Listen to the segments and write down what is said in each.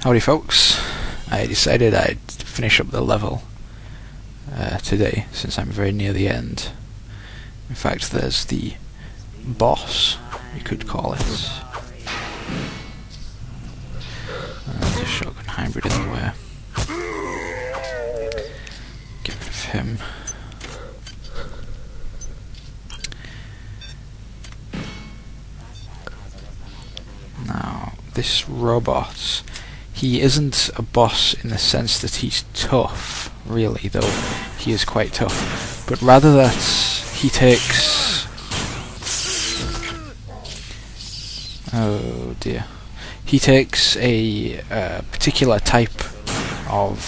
Howdy folks, I decided I'd finish up the level today since I'm very near the end. In fact, there's the boss, you could call it. There's a shotgun hybrid in the way. Get rid of him. Now, this robot, he isn't a boss in the sense that he's tough, really, though he is quite tough, but rather that he takes... oh dear. He takes a particular type of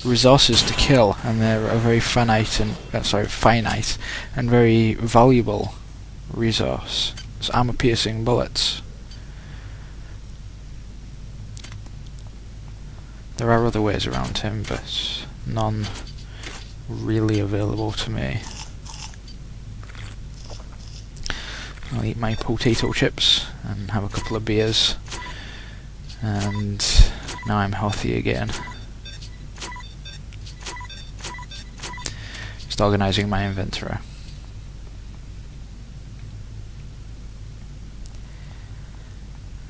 resources to kill, and they're a very finite and very valuable resource. It's armor-piercing bullets. There are other ways around him, but none really available to me. I'll eat my potato chips and have a couple of beers, and now I'm healthy again. Just organising my inventory.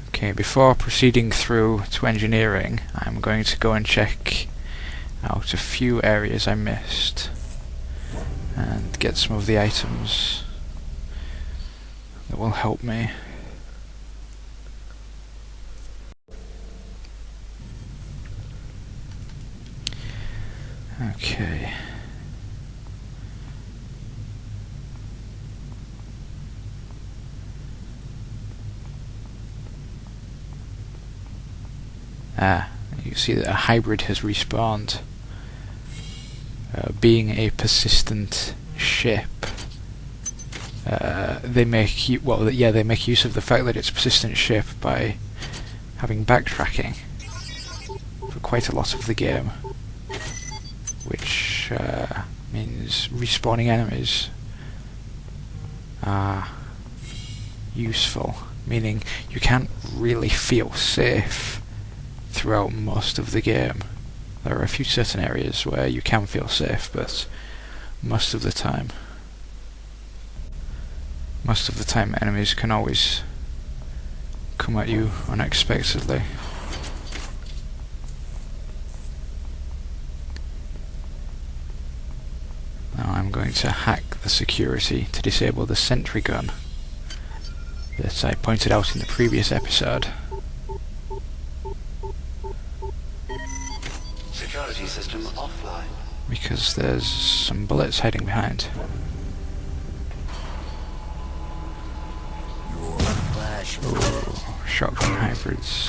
Okay, before proceeding through to engineering, I'm going to go and check out a few areas I missed and get some of the items that will help me. Okay. You see that a hybrid has respawned. Being a persistent ship, they make they make use of the fact that it's a persistent ship by having backtracking for quite a lot of the game, which means respawning enemies are useful, meaning you can't really feel safe throughout most of the game. There are a few certain areas where you can feel safe, but most of the time enemies can always come at you unexpectedly. Now I'm going to hack the security to disable the sentry gun that I pointed out in the previous episode. Security system offline. Because there's some bullets hiding behind. Ooh, shotgun hybrids.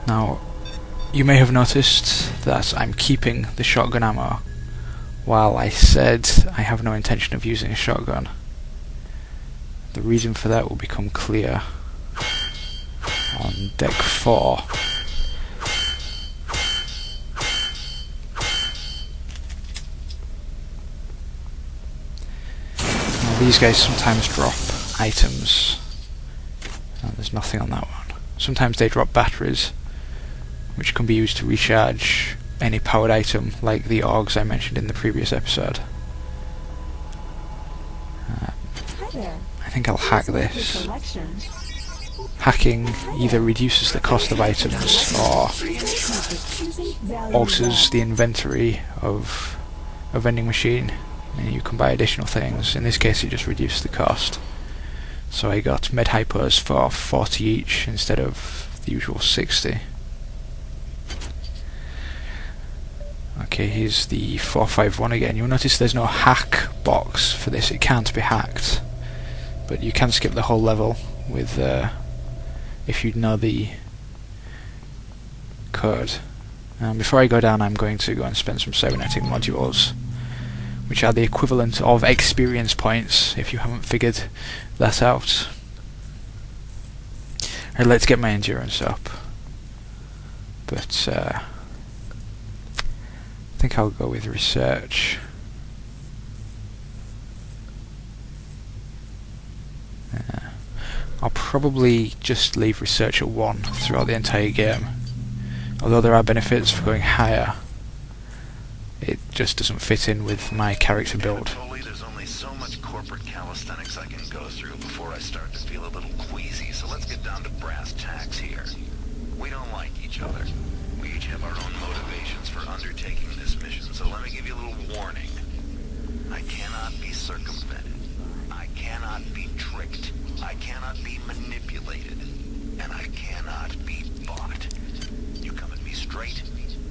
Now, you may have noticed that I'm keeping the shotgun ammo, while I said I have no intention of using a shotgun. The reason for that will become clear on deck 4. Now, these guys sometimes drop items. There's nothing on that one. Sometimes they drop batteries, which can be used to recharge any powered item, like the augs I mentioned in the previous episode. I think I'll hack this. Hacking either reduces the cost of items or alters the inventory of a vending machine, and you can buy additional things. In this case it just reduced the cost. So I got med hypos for 40 each instead of the usual 60. Okay, here's the 451 again. You'll notice there's no hack box for this, it can't be hacked. But you can skip the whole level with if you know the code. Before I go down, I'm going to go and spend some cybernetic modules, which are the equivalent of experience points, if you haven't figured that out. Alright, let's get my endurance up. But I think I'll go with research. Yeah. I'll probably just leave research at 1 throughout the entire game. Although there are benefits for going higher, it just doesn't fit in with my character build. There's only so much corporate calisthenics I can go through before I start to feel a little queasy, so let's get down to brass tacks here. We don't like each other. We each have our own motivations for undertaking this mission, so let me give you a little warning. I cannot be circumvented. I cannot be tricked. I cannot be manipulated. And I cannot be bought. You come at me straight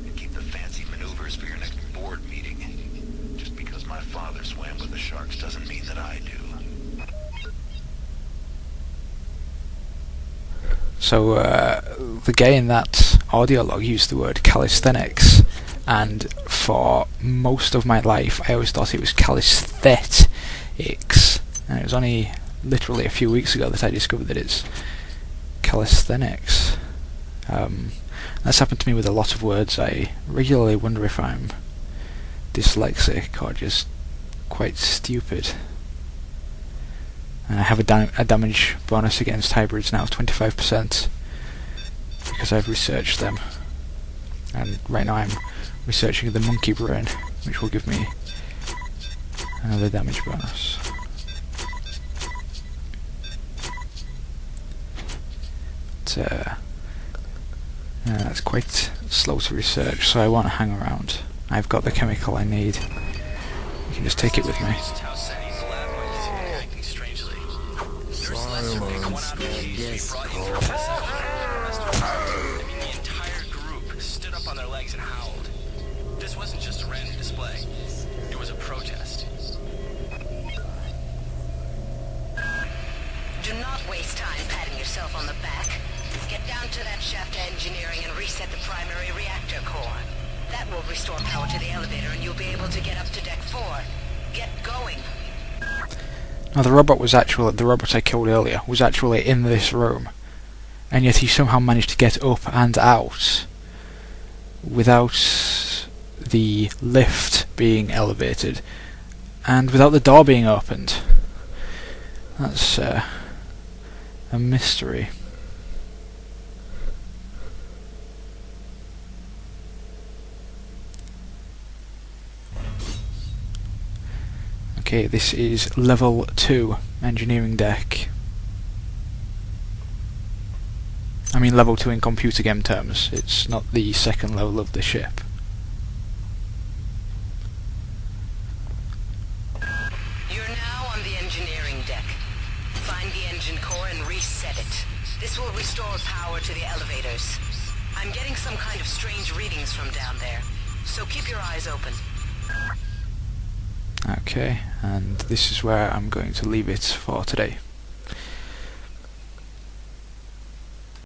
and keep the fancy maneuvers for your next board meeting. Just because my father swam with the sharks doesn't mean that I do. So the guy in that audio log used the word calisthenics, and for most of my life I always thought it was calisthetics, and it was only literally a few weeks ago that I discovered that it's calisthenics. That's happened to me with a lot of words. I regularly wonder if I'm dyslexic or just quite stupid. And I have a damage bonus against hybrids now of 25% because I've researched them. And right now I'm researching the monkey brain, which will give me another damage bonus. But, that's quite slow to research, so I won't hang around. I've got the chemical I need. You can just take it with me. The entire group stood up on their legs and howled. This wasn't just a random display. It was a protest. Do not waste time patting yourself on the back. Get down to that shaft engineering and reset the primary reactor core. That will restore power to the elevator and you'll be able to get up to deck 4. Get going. Now the robot I killed earlier was actually in this room, and yet he somehow managed to get up and out without the lift being elevated and without the door being opened. That's a mystery. Okay, this is level 2 engineering deck. I mean level 2 in computer game terms, it's not the second level of the ship. You're now on the engineering deck. Find the engine core and reset it. This will restore power to the elevators. I'm getting some kind of strange readings from down there, so keep your eyes open. Okay, and this is where I'm going to leave it for today.